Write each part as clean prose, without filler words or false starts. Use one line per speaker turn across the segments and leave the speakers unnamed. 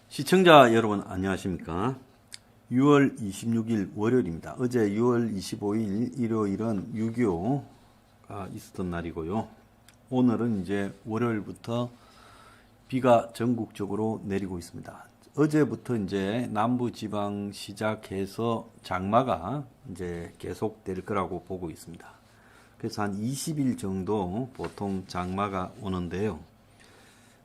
시청자 여러분 안녕하십니까. 6월 26일 월요일입니다. 어제 6월 25일 일요일은 6.25가 있었던 날이고요. 오늘은 이제 월요일부터 비가 전국적으로 내리고 있습니다. 어제부터 이제 남부지방 시작해서 장마가 이제 계속될 거라고 보고 있습니다. 그래서 한 20일 정도 보통 장마가 오는데요.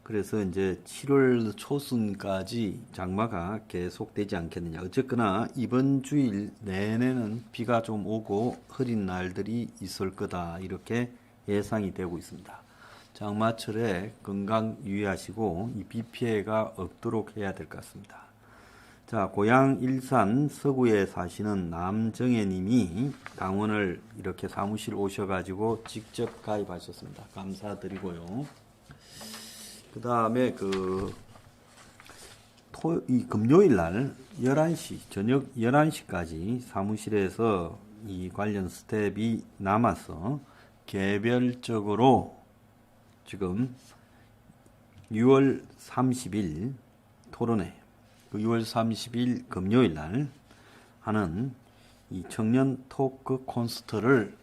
그래서 이제 7월 초순까지 장마가 계속되지 않겠느냐. 어쨌거나 이번 주일 내내는 비가 좀 오고 흐린 날들이 있을 거다. 이렇게 예상이 되고 있습니다. 장마철에 건강 유의하시고 이 비 피해가 없도록 해야 될 것 같습니다. 자, 고향 일산 서구에 사시는 남정혜 님이 강원을 이렇게 사무실 오셔가지고 직접 가입하셨습니다. 감사드리고요. 그 다음에 이 금요일 날 11시, 저녁 11시까지 사무실에서 이 관련 스텝이 남아서 개별적으로 지금 6월 30일 토론회, 6월 30일 금요일 날 하는 이 청년 토크 콘서트를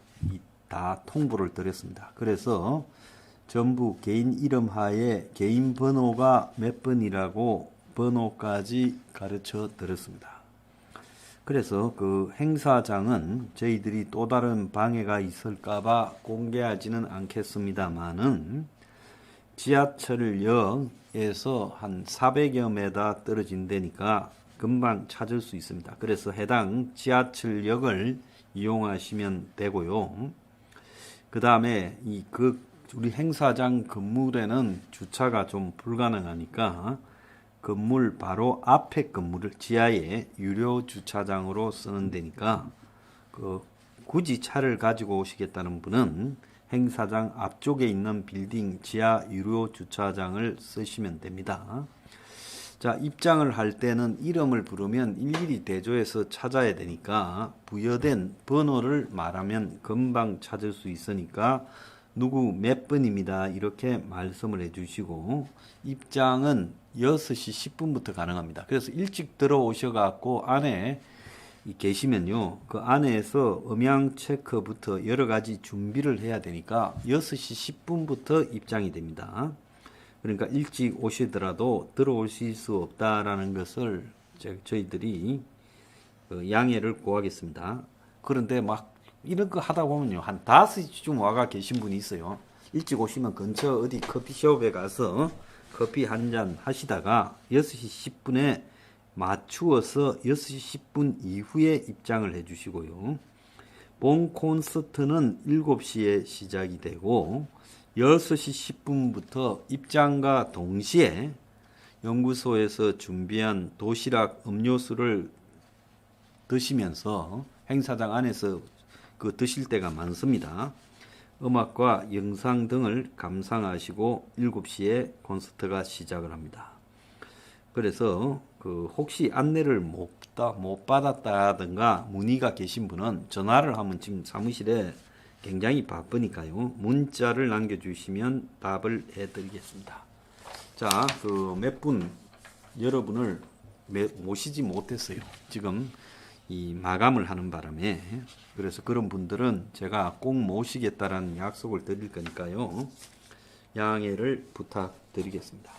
다 통보를 드렸습니다. 그래서 전부 개인 이름 하에 개인 번호가 몇 번이라고 번호까지 가르쳐 드렸습니다. 그래서 그 행사장은 저희들이 또 다른 방해가 있을까봐 공개하지는 않겠습니다만은 지하철역에서 한 400여 미터 떨어진 데니까 금방 찾을 수 있습니다. 그래서 해당 지하철역을 이용하시면 되고요. 그 다음에 우리 행사장 건물에는 주차가 좀 불가능하니까 건물 바로 앞에 건물을 지하에 유료 주차장으로 쓰는 데니까 굳이 차를 가지고 오시겠다는 분은 행사장 앞쪽에 있는 빌딩 지하 유료 주차장을 쓰시면 됩니다. 자, 입장을 할 때는 이름을 부르면 일일이 대조해서 찾아야 되니까 부여된 번호를 말하면 금방 찾을 수 있으니까 누구 몇 번입니다. 이렇게 말씀을 해주시고 입장은 6시 10분부터 가능합니다. 그래서 일찍 들어오셔갖고 안에 계시면요. 그 안에서 음향 체크부터 여러 가지 준비를 해야 되니까 6시 10분부터 입장이 됩니다. 그러니까 일찍 오시더라도 들어오실 수 없다라는 것을 저희들이 양해를 구하겠습니다. 그런데 이런 거 하다 보면요. 한 5시쯤 와가 계신 분이 있어요. 일찍 오시면 근처 어디 커피숍에 가서 커피 한 잔 하시다가 6시 10분에 맞추어서 6시 10분 이후에 입장을 해 주시고요. 본 콘서트는 7시에 시작이 되고 6시 10분부터 입장과 동시에 연구소에서 준비한 도시락 음료수를 드시면서 행사장 안에서 드실 때가 많습니다. 음악과 영상 등을 감상하시고 7시에 콘서트가 시작을 합니다. 그래서 혹시 안내를 못 받았다든가 문의가 계신 분은 전화를 하면 지금 사무실에 굉장히 바쁘니까요. 문자를 남겨주시면 답을 해드리겠습니다. 자, 몇 분 여러분을 모시지 못했어요. 지금 이 마감을 하는 바람에. 그래서 그런 분들은 제가 꼭 모시겠다라는 약속을 드릴 거니까요. 양해를 부탁드리겠습니다.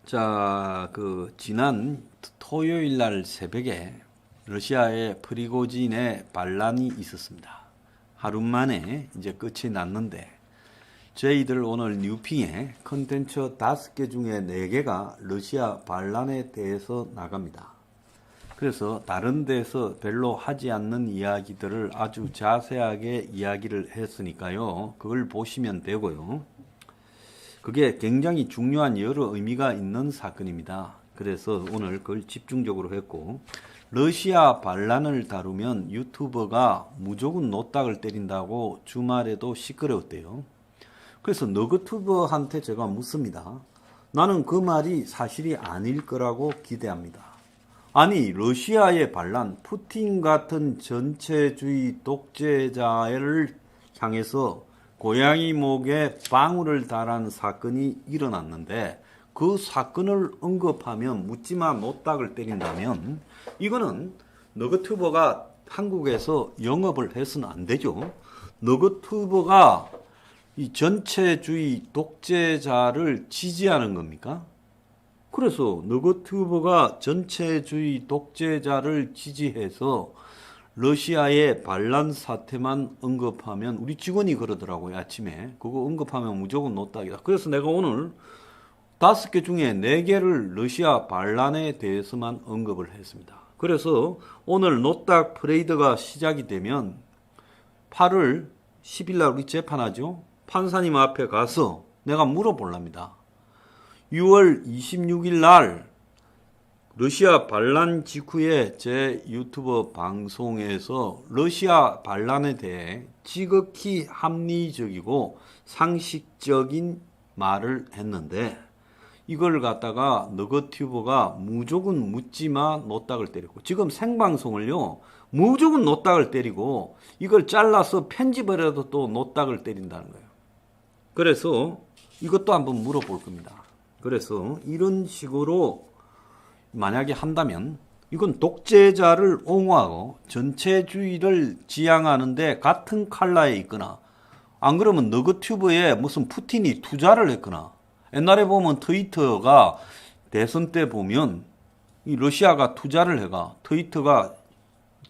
자, 지난 토요일 날 새벽에 러시아의 프리고진의 반란이 있었습니다. 하루 만에 이제 끝이 났는데 저희들 오늘 뉴핑에 컨텐츠 5개 중에 4개가 러시아 반란에 대해서 나갑니다. 그래서 다른 데서 별로 하지 않는 이야기들을 아주 자세하게 이야기를 했으니까요. 그걸 보시면 되고요. 그게 굉장히 중요한 여러 의미가 있는 사건입니다. 그래서 오늘 그걸 집중적으로 했고, 러시아 반란을 다루면 유튜버가 무조건 노딱을 때린다고 주말에도 시끄러웠대요. 그래서 너그튜버한테 제가 묻습니다. 나는 그 말이 사실이 아닐 거라고 기대합니다. 아니 러시아의 반란, 푸틴 같은 전체주의 독재자를 향해서 고양이 목에 방울을 달한 사건이 일어났는데 그 사건을 언급하면 묻지마 노딱을 때린다면 이거는 너그튜버가 한국에서 영업을 해서는 안 되죠. 너그튜버가 이 전체주의 독재자를 지지하는 겁니까? 그래서 너그튜버가 전체주의 독재자를 지지해서 러시아의 반란 사태만 언급하면 우리 직원이 그러더라고요. 아침에 그거 언급하면 무조건 노딱이다. 그래서 내가 오늘 5개 중에 4개를 러시아 반란에 대해서만 언급을 했습니다. 그래서 오늘 노딱 프레이드가 시작이 되면 8월 10일 날 우리 재판하죠. 판사님 앞에 가서 내가 물어볼랍니다. 6월 26일 날 러시아 반란 직후에 제 유튜브 방송에서 러시아 반란에 대해 지극히 합리적이고 상식적인 말을 했는데 이걸 갖다가 너그튜버가 무조건 묻지마 노딱을 때리고 지금 생방송을요 무조건 노딱을 때리고 이걸 잘라서 편집을 해도 또 노딱을 때린다는 거예요. 그래서 이것도 한번 물어볼 겁니다. 그래서 이런 식으로 만약에 한다면 이건 독재자를 옹호하고 전체주의를 지향하는데 같은 컬러에 있거나 안 그러면 너그튜브에 무슨 푸틴이 투자를 했거나 옛날에 보면 트위터가 대선 때 보면 이 러시아가 투자를 해가 트위터가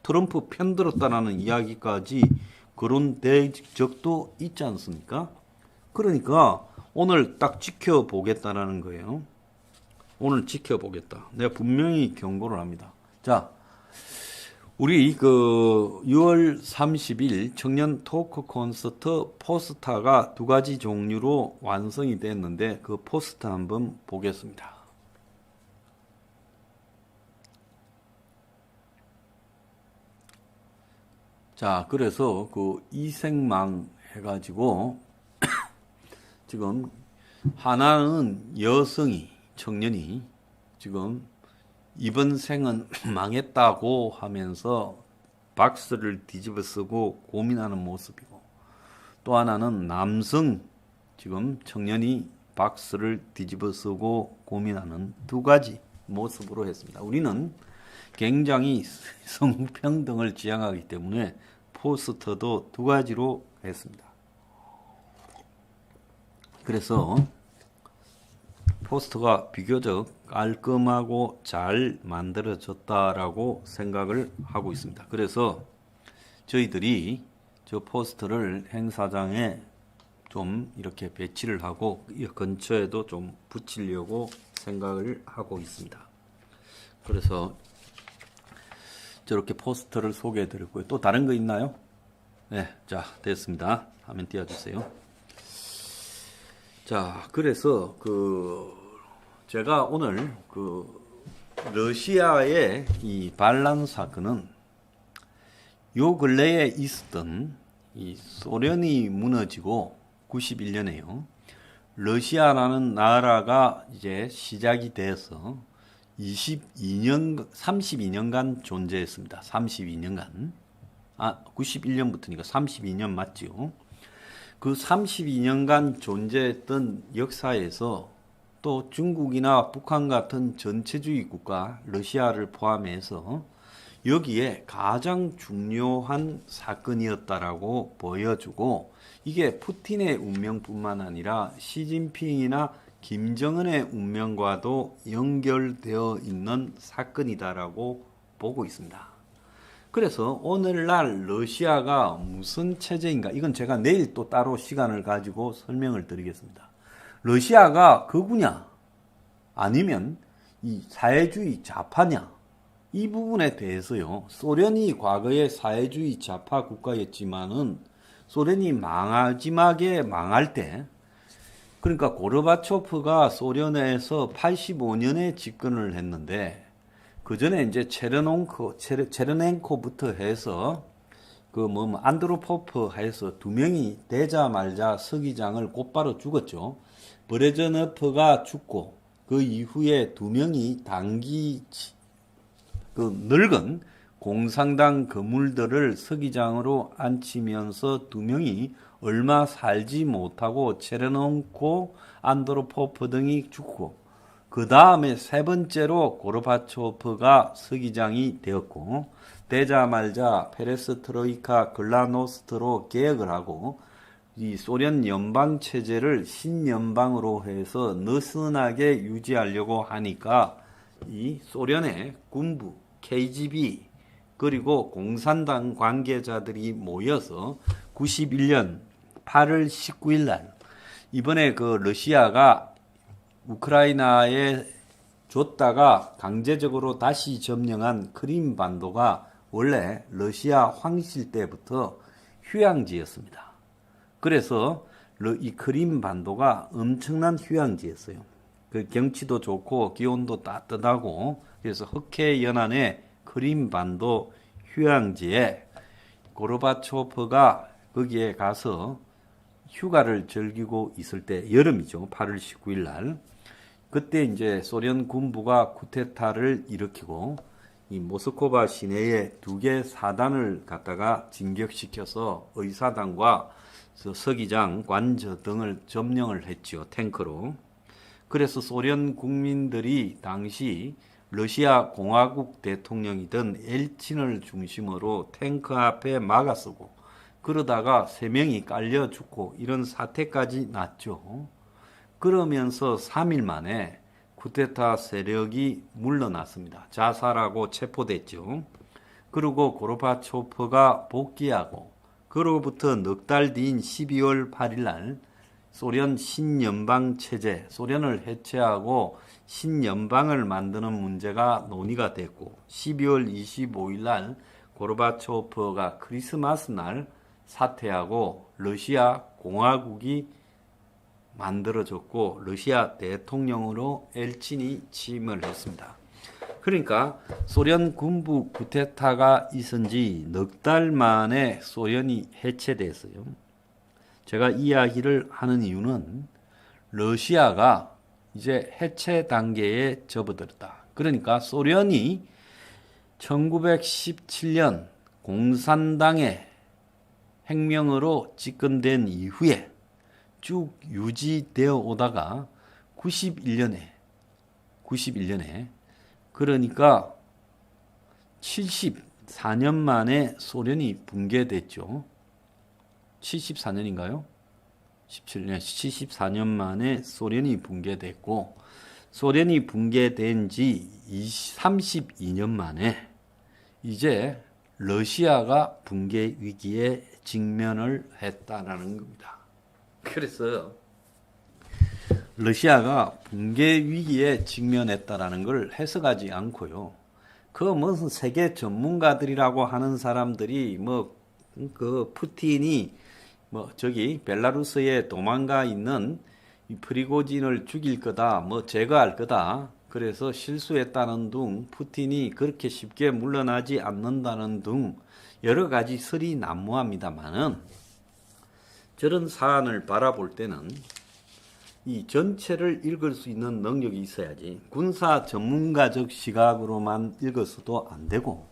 트럼프 편들었다라는 이야기까지 거론된 적도 있지 않습니까? 그러니까 오늘 딱 지켜보겠다라는 거예요. 오늘 지켜보겠다. 내가 분명히 경고를 합니다. 자, 우리 6월 30일 청년 토크 콘서트 포스터가 2가지 종류로 완성이 됐는데 그 포스터 한번 보겠습니다. 자, 그래서 이색망 해가지고 지금 하나는 여성이 청년이 지금 이번 생은 망했다고 하면서 박스를 뒤집어 쓰고 고민하는 모습이고 또 하나는 남성 지금 청년이 박스를 뒤집어 쓰고 고민하는 2가지 모습으로 했습니다. 우리는 굉장히 성평등을 지향하기 때문에 포스터도 2가지로 했습니다. 그래서 포스터가 비교적 깔끔하고 잘 만들어졌다라고 생각을 하고 있습니다. 그래서 저희들이 저 포스터를 행사장에 좀 이렇게 배치를 하고 이 근처에도 좀 붙이려고 생각을 하고 있습니다. 그래서 저렇게 포스터를 소개해 드렸고요. 또 다른 거 있나요? 네, 자, 됐습니다. 화면 띄워주세요. 자, 그래서 제가 오늘 러시아의 이 반란 사건은 요 근래에 있었던 이 소련이 무너지고 91년에요. 러시아라는 나라가 이제 시작이 돼서 32년간 존재했습니다. 32년간. 91년부터니까 32년 맞죠? 그 32년간 존재했던 역사에서 또 중국이나 북한 같은 전체주의 국가, 러시아를 포함해서 여기에 가장 중요한 사건이었다라고 보여주고 이게 푸틴의 운명뿐만 아니라 시진핑이나 김정은의 운명과도 연결되어 있는 사건이다라고 보고 있습니다. 그래서 오늘날 러시아가 무슨 체제인가 이건 제가 내일 또 따로 시간을 가지고 설명을 드리겠습니다. 러시아가 극우냐 아니면 이 사회주의 좌파냐 이 부분에 대해서요. 소련이 과거에 사회주의 좌파 국가였지만은 소련이 마지막에 망할 때 그러니까 고르바초프가 소련에서 85년에 집권을 했는데 그 전에 이제 체르넨코부터 해서 안드로포프 해서 2명이 되자마자 서기장을 곧바로 죽었죠. 브레즈네프가 죽고 그 이후에 2명이 단기 그 늙은 공산당 거물들을 서기장으로 앉히면서 두 명이 얼마 살지 못하고 체르논코, 안드로포프 등이 죽고 그 다음에 세 번째로 고르바초프가 서기장이 되었고 되자말자 페레스트로이카 글라노스트로 개혁을 하고 이 소련 연방 체제를 신연방으로 해서 느슨하게 유지하려고 하니까 이 소련의 군부, KGB 그리고 공산당 관계자들이 모여서 91년 8월 19일 날 이번에 그 러시아가 우크라이나에 줬다가 강제적으로 다시 점령한 크림반도가 원래 러시아 황실 때부터 휴양지였습니다. 그래서 이 크림반도가 엄청난 휴양지였어요. 그 경치도 좋고 기온도 따뜻하고 그래서 흑해연안의 크림반도 휴양지에 고르바초프가 거기에 가서 휴가를 즐기고 있을 때 여름이죠. 8월 19일 날 그때 이제 소련 군부가 쿠데타를 일으키고 이 모스크바 시내에 2개 사단을 갖다가 진격시켜서 의사당과 서기장, 관저 등을 점령을 했죠. 탱크로. 그래서 소련 국민들이 당시 러시아 공화국 대통령이던 엘친을 중심으로 탱크 앞에 막아서고 그러다가 3명이 깔려 죽고 이런 사태까지 났죠. 그러면서 3일 만에 쿠데타 세력이 물러났습니다. 자살하고 체포됐죠. 그리고 고르바초프가 복귀하고 그로부터 넉 달 뒤인 12월 8일 날 소련 신연방 체제, 소련을 해체하고 신연방을 만드는 문제가 논의가 됐고 12월 25일 날 고르바초프가 크리스마스 날 사퇴하고 러시아 공화국이 만들어졌고 러시아 대통령으로 엘친이 취임을 했습니다. 그러니까 소련 군부 쿠데타가 있은 지 넉 달 만에 소련이 해체됐어요. 제가 이야기를 하는 이유는 러시아가 이제 해체 단계에 접어들었다. 그러니까 소련이 1917년 공산당의 혁명으로 집권된 이후에 쭉 유지되어 오다가 91년에 그러니까 74년 만에 소련이 붕괴됐죠. 74년인가요? 17년, 74년 만에 소련이 붕괴됐고 소련이 붕괴된 지 32년 만에 이제 러시아가 붕괴 위기에 직면을 했다라는 겁니다. 그래서 러시아가 붕괴 위기에 직면했다라는 걸 해석하지 않고요. 그 무슨 세계 전문가들이라고 하는 사람들이 그 푸틴이 저기 벨라루스에 도망가 있는 이 프리고진을 죽일 거다, 제거할 거다. 그래서 실수했다는 등 푸틴이 그렇게 쉽게 물러나지 않는다는 등 여러 가지 설이 난무합니다만은 저런 사안을 바라볼 때는 이 전체를 읽을 수 있는 능력이 있어야지 군사 전문가적 시각으로만 읽어서도 안 되고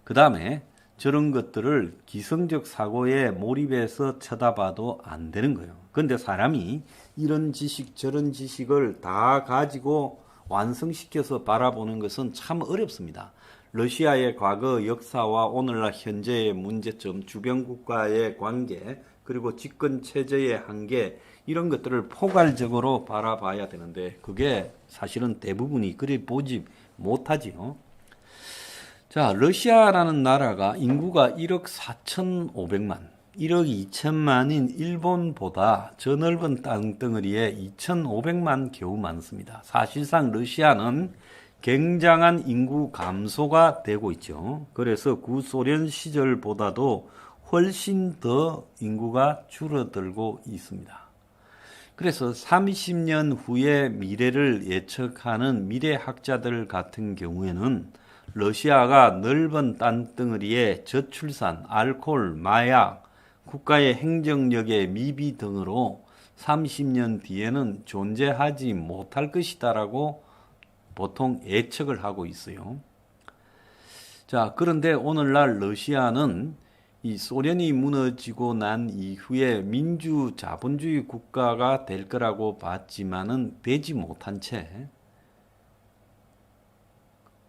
그 다음에 저런 것들을 기성적 사고에 몰입해서 쳐다봐도 안 되는 거예요. 그런데 사람이 이런 지식 저런 지식을 다 가지고 완성시켜서 바라보는 것은 참 어렵습니다. 러시아의 과거 역사와 오늘날 현재의 문제점, 주변 국가의 관계, 그리고 집권 체제의 한계 이런 것들을 포괄적으로 바라봐야 되는데 그게 사실은 대부분이 그리 보지 못하지요. 자, 러시아라는 나라가 인구가 1억 4,500만, 1억 2천만인 일본보다 저 넓은 땅덩어리에 2,500만 겨우 많습니다. 사실상 러시아는 굉장한 인구 감소가 되고 있죠. 그래서 구소련 시절보다도 훨씬 더 인구가 줄어들고 있습니다. 그래서 30년 후의 미래를 예측하는 미래학자들 같은 경우에는 러시아가 넓은 땅덩어리에 저출산, 알코올, 마약, 국가의 행정력의 미비 등으로 30년 뒤에는 존재하지 못할 것이다라고 보통 예측을 하고 있어요. 자, 그런데 오늘날 러시아는 이 소련이 무너지고 난 이후에 민주 자본주의 국가가 될 거라고 봤지만은 되지 못한 채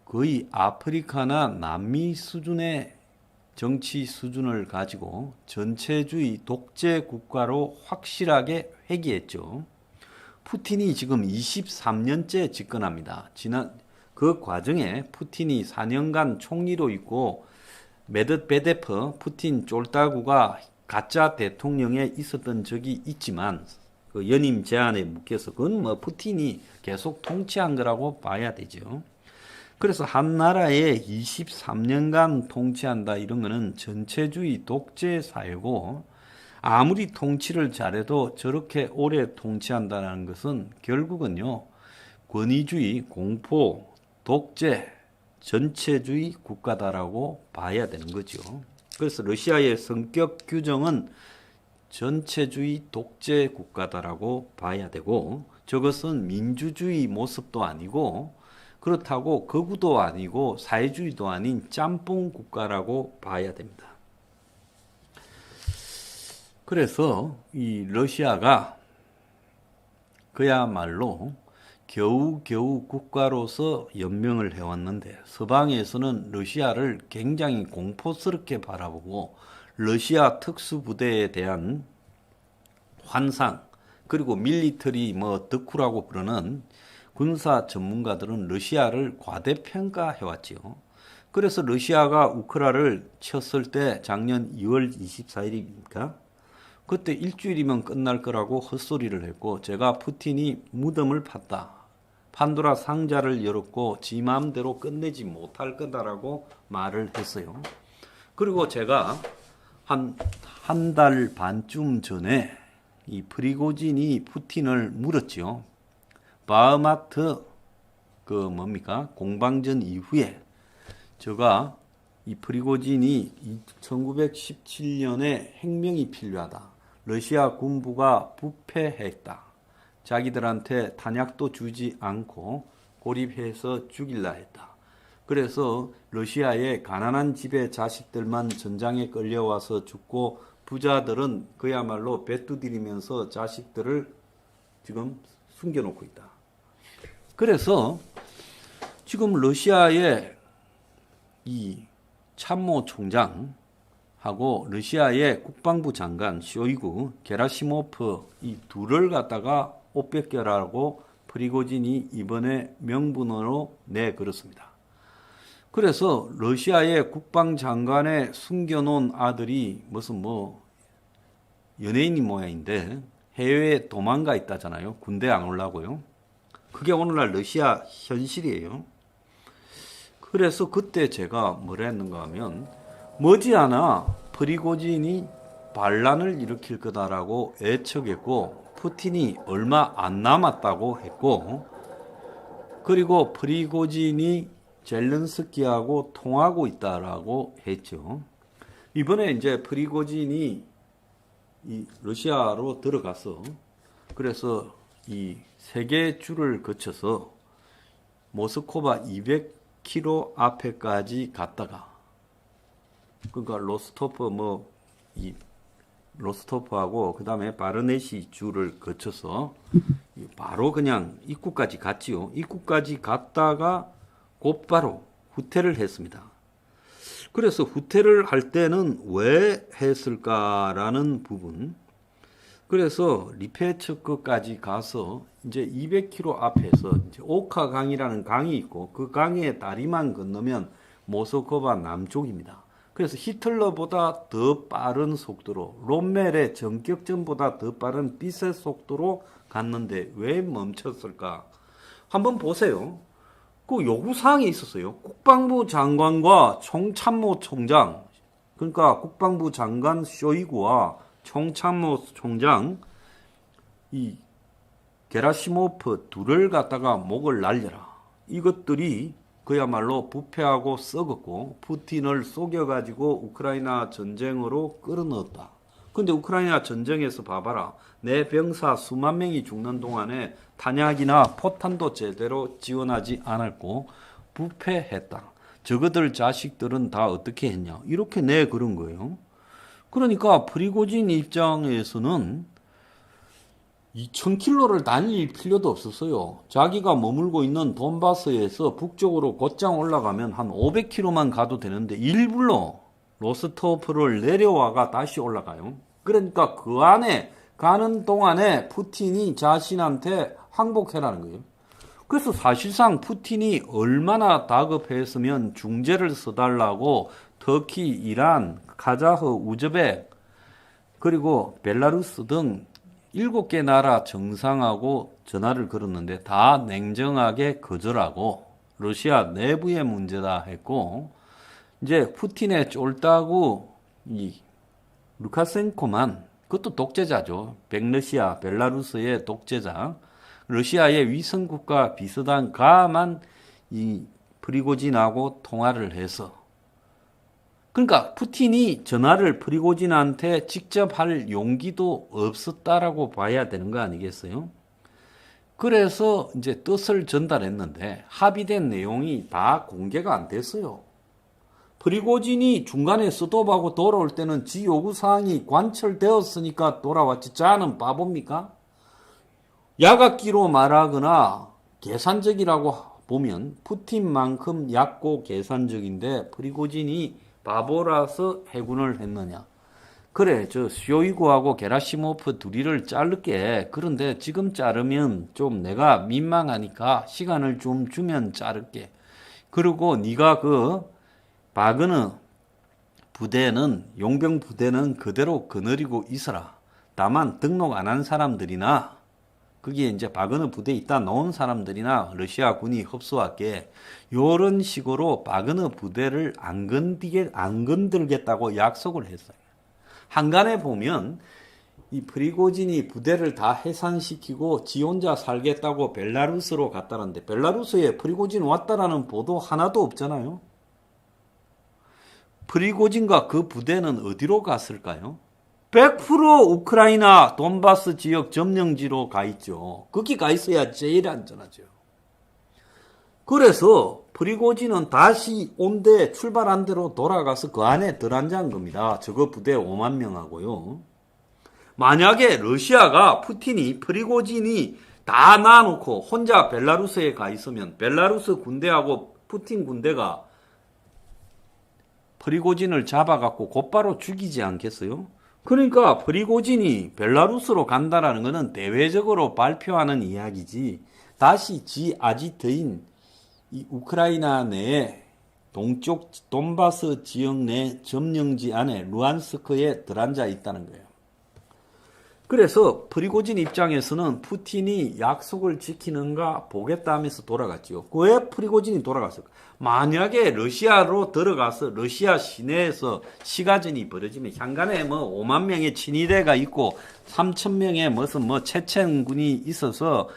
거의 아프리카나 남미 수준의 정치 수준을 가지고 전체주의 독재 국가로 확실하게 회귀했죠. 푸틴이 지금 23년째 집권합니다. 그 과정에 푸틴이 4년간 총리로 있고 메드베데프 푸틴 쫄따구가 가짜 대통령에 있었던 적이 있지만 그 연임 제한에 묶여서 그건 뭐 푸틴이 계속 통치한 거라고 봐야 되죠. 그래서 한 나라에 23년간 통치한다 이런 거는 전체주의 독재 사회고 아무리 통치를 잘해도 저렇게 오래 통치한다는 것은 결국은요 권위주의, 공포, 독재, 전체주의 국가다라고 봐야 되는 거죠. 그래서 러시아의 성격 규정은 전체주의 독재 국가다라고 봐야 되고 저것은 민주주의 모습도 아니고 그렇다고 극우도 아니고 사회주의도 아닌 짬뽕 국가라고 봐야 됩니다. 그래서 이 러시아가 그야말로 겨우겨우 국가로서 연명을 해왔는데 서방에서는 러시아를 굉장히 공포스럽게 바라보고 러시아 특수부대에 대한 환상 그리고 밀리터리 덕후라고 부르는 군사 전문가들은 러시아를 과대평가해왔지요. 그래서 러시아가 우크라를 쳤을 때 작년 2월 24일입니까? 그때 일주일이면 끝날 거라고 헛소리를 했고 제가 푸틴이 무덤을 팠다. 판도라 상자를 열었고 지 마음대로 끝내지 못할 거다라고 말을 했어요. 그리고 제가 한 달 반쯤 전에 이 프리고진이 푸틴을 물었지요. 바흐마트 공방전 이후에 제가 이 프리고진이 1917년에 혁명이 필요하다. 러시아 군부가 부패했다. 자기들한테 탄약도 주지 않고 고립해서 죽일라 했다. 그래서 러시아의 가난한 집의 자식들만 전장에 끌려와서 죽고 부자들은 그야말로 배 두드리면서 자식들을 지금 숨겨놓고 있다. 그래서 지금 러시아의 이 참모총장하고 러시아의 국방부 장관 쇼이구, 게라시모프 이 둘을 갖다가 옷 벗겨라고 프리고진이 이번에 명분으로 내걸었습니다. 그래서 러시아의 국방장관에 숨겨놓은 아들이 무슨 연예인 모양인데 해외에 도망가 있다잖아요. 군대 안 오려고요. 그게 오늘날 러시아 현실이에요. 그래서 그때 제가 뭐라 했는가 하면 머지않아 프리고진이 반란을 일으킬 거다라고 예측했고 푸틴이 얼마 안 남았다고 했고 그리고 프리고진이 젤렌스키하고 통하고 있다라고 했죠. 이번에 이제 프리고진이 이 러시아로 들어가서 그래서 이 세계 줄을 거쳐서 모스크바 200km 앞에까지 갔다가 그러니까 로스토프하고 그 다음에 바르네시 줄을 거쳐서 바로 그냥 입구까지 갔지요. 입구까지 갔다가 곧바로 후퇴를 했습니다. 그래서 후퇴를 할 때는 왜 했을까라는 부분. 그래서 리페츠크까지 가서 이제 200km 앞에서 이제 오카 강이라는 강이 있고 그 강의 다리만 건너면 모스크바 남쪽입니다. 그래서 히틀러보다 더 빠른 속도로 롬멜의 전격전보다 더 빠른 빛의 속도로 갔는데 왜 멈췄을까? 한번 보세요. 그 요구사항이 있었어요. 국방부 장관과 총참모 총장, 그러니까 국방부 장관 쇼이구와 총참모 총장 이 게라시모프 둘을 갖다가 목을 날려라. 이것들이 그야말로 부패하고 썩었고 푸틴을 속여가지고 우크라이나 전쟁으로 끌어넣었다. 근데 우크라이나 전쟁에서 봐봐라. 내 병사 수만 명이 죽는 동안에 탄약이나 포탄도 제대로 지원하지 않았고 부패했다. 저거들 자식들은 다 어떻게 했냐. 이렇게 그런 거예요. 그러니까 프리고진 입장에서는 2000km를 달릴 필요도 없었어요. 자기가 머물고 있는 돈바스에서 북쪽으로 곧장 올라가면 한 500km만 가도 되는데 일부러 로스토프를 내려와가 다시 올라가요. 그러니까 그 안에 가는 동안에 푸틴이 자신한테 항복해라는 거예요. 그래서 사실상 푸틴이 얼마나 다급했으면 중재를 써달라고 터키, 이란, 카자흐, 우즈벡 그리고 벨라루스 등 7개 나라 정상하고 전화를 걸었는데 다 냉정하게 거절하고 러시아 내부의 문제다 했고 이제 푸틴의 쫄따구 이 루카센코만 그것도 독재자죠. 백러시아, 벨라루스의 독재자. 러시아의 위성국가 비슷한 가만 이 프리고진하고 통화를 해서 그러니까 푸틴이 전화를 프리고진한테 직접 할 용기도 없었다라고 봐야 되는 거 아니겠어요? 그래서 이제 뜻을 전달했는데 합의된 내용이 다 공개가 안 됐어요. 프리고진이 중간에 스톱하고 돌아올 때는 지 요구사항이 관철되었으니까 돌아왔지. 자는 바보입니까? 야각기로 말하거나 계산적이라고 보면 푸틴만큼 얕고 계산적인데 프리고진이 바보라서 해군을 했느냐. 그래, 저 쇼이구하고 게라시모프 둘이를 자를게. 그런데 지금 자르면 좀 내가 민망하니까 시간을 좀 주면 자를게. 그리고 네가 그 바그너 부대는 용병 부대는 그대로 거느리고 있어라. 다만 등록 안 한 사람들이나 거기에 이제 바그너 부대에 있다 놓은 사람들이나 러시아 군이 흡수할게. 요런 식으로 바그너 부대를 안 건들겠다고 약속을 했어요. 한간에 보면 이 프리고진이 부대를 다 해산시키고 지 혼자 살겠다고 벨라루스로 갔다는데 벨라루스에 프리고진 왔다라는 보도 하나도 없잖아요. 프리고진과 그 부대는 어디로 갔을까요? 100% 우크라이나 돈바스 지역 점령지로 가 있죠. 거기 가 있어야 제일 안전하죠. 그래서 프리고진은 다시 온데 출발한 대로 돌아가서 그 안에 들어앉은 겁니다. 저거 부대 5만 명하고요. 만약에 러시아가 푸틴이 프리고진이 다 놔놓고 혼자 벨라루스에 가 있으면 벨라루스 군대하고 푸틴 군대가 프리고진을 잡아갖고 곧바로 죽이지 않겠어요? 그러니까 프리고진이 벨라루스로 간다라는 것은 대외적으로 발표하는 이야기지 다시 지 아지트인 이 우크라이나 내에 동쪽 돈바스 지역 내 점령지 안에 루안스크에 들어앉아 있다는 거예요. 그래서 프리고진 입장에서는 푸틴이 약속을 지키는가 보겠다 하면서 돌아갔죠. 왜 프리고진이 돌아갔을까? 만약에 러시아로 들어가서 러시아 시내에서 시가전이 벌어지면 향간에 5만 명의 친위대가 있고 3천 명의 무슨 체첸군이 있어서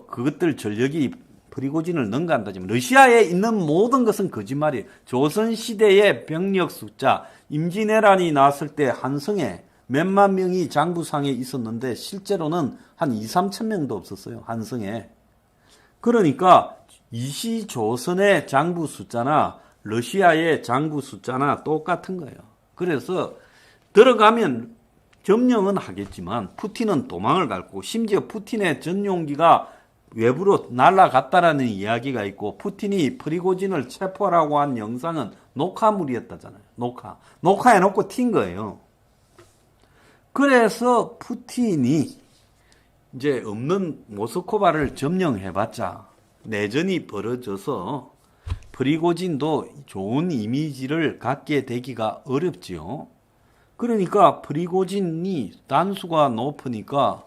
그것들 전력이 프리고진을 능가한다지만 러시아에 있는 모든 것은 거짓말이에요. 조선시대의 병력 숫자 임진왜란이 났을 때 한성에 몇만 명이 장부상에 있었는데 실제로는 한 2, 3천 명도 없었어요. 한성에. 그러니까 이시조선의 장부 숫자나 러시아의 장부 숫자나 똑같은 거예요. 그래서 들어가면 점령은 하겠지만 푸틴은 도망을 갈 거고 심지어 푸틴의 전용기가 외부로 날아갔다라는 이야기가 있고 푸틴이 프리고진을 체포하라고 한 영상은 녹화물이었다잖아요. 녹화해놓고 튄 거예요. 그래서 푸틴이 이제 없는 모스크바를 점령해봤자 내전이 벌어져서 프리고진도 좋은 이미지를 갖게 되기가 어렵지요. 그러니까 프리고진이 단수가 높으니까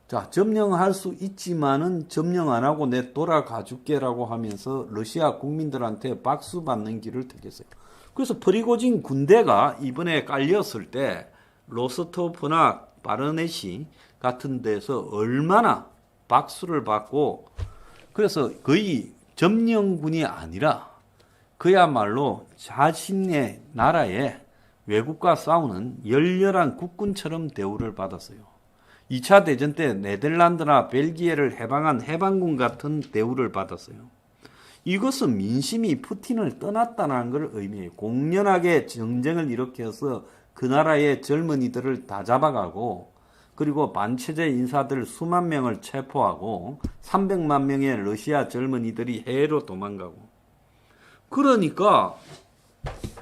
자, 점령할 수 있지만은 점령 안 하고 내 돌아가 줄게라고 하면서 러시아 국민들한테 박수 받는 길을 택했어요. 그래서 프리고진 군대가 이번에 깔렸을 때 로스토프나 바르네시 같은 데서 얼마나 박수를 받고 그래서 거의 점령군이 아니라 그야말로 자신의 나라에 외국과 싸우는 열렬한 국군처럼 대우를 받았어요. 2차 대전 때 네덜란드나 벨기에를 해방한 해방군 같은 대우를 받았어요. 이것은 민심이 푸틴을 떠났다는 걸 의미해요. 공연하게 정쟁을 일으켜서 그 나라의 젊은이들을 다 잡아가고 그리고 반체제 인사들 수만 명을 체포하고 300만 명의 러시아 젊은이들이 해외로 도망가고 그러니까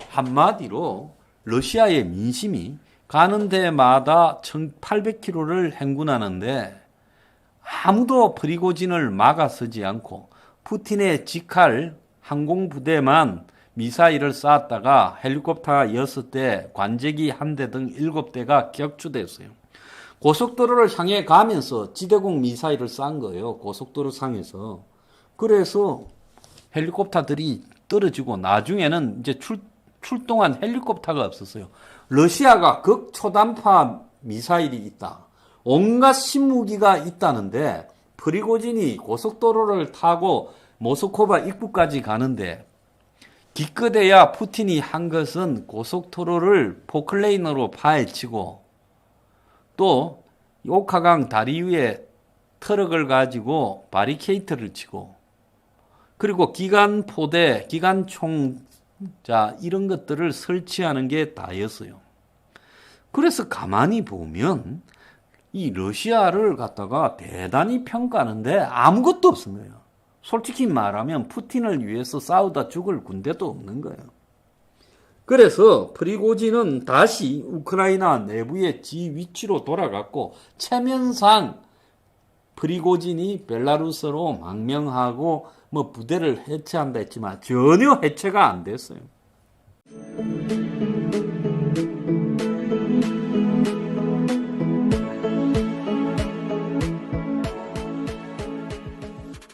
한마디로 러시아의 민심이 가는 데마다 1800km를 행군하는데 아무도 프리고진을 막아서지 않고 푸틴의 직할 항공부대만 미사일을 쐈다가 헬리콥터 6대, 관제기 1대 등 7대가 격추됐어요. 고속도로를 향해 가면서 지대공 미사일을 싼 거예요. 고속도로 상에서. 그래서 헬리콥터들이 떨어지고 나중에는 이제 출동한 헬리콥터가 없었어요. 러시아가 극초단파 미사일이 있다. 온갖 신무기가 있다는데 프리고진이 고속도로를 타고 모스크바 입구까지 가는데 기껏해야 푸틴이 한 것은 고속도로를 포클레인으로 파헤치고 또 오카강 다리 위에 트럭을 가지고 바리케이트를 치고 그리고 기관포대, 기관총 이런 것들을 설치하는 게 다였어요. 그래서 가만히 보면 이 러시아를 갖다가 대단히 평가하는데 아무것도 없는 거예요. 솔직히 말하면 푸틴을 위해서 싸우다 죽을 군대도 없는 거예요. 그래서 프리고진은 다시 우크라이나 내부의 지 위치로 돌아갔고 체면상 프리고진이 벨라루스로 망명하고 부대를 해체한다 했지만 전혀 해체가 안 됐어요.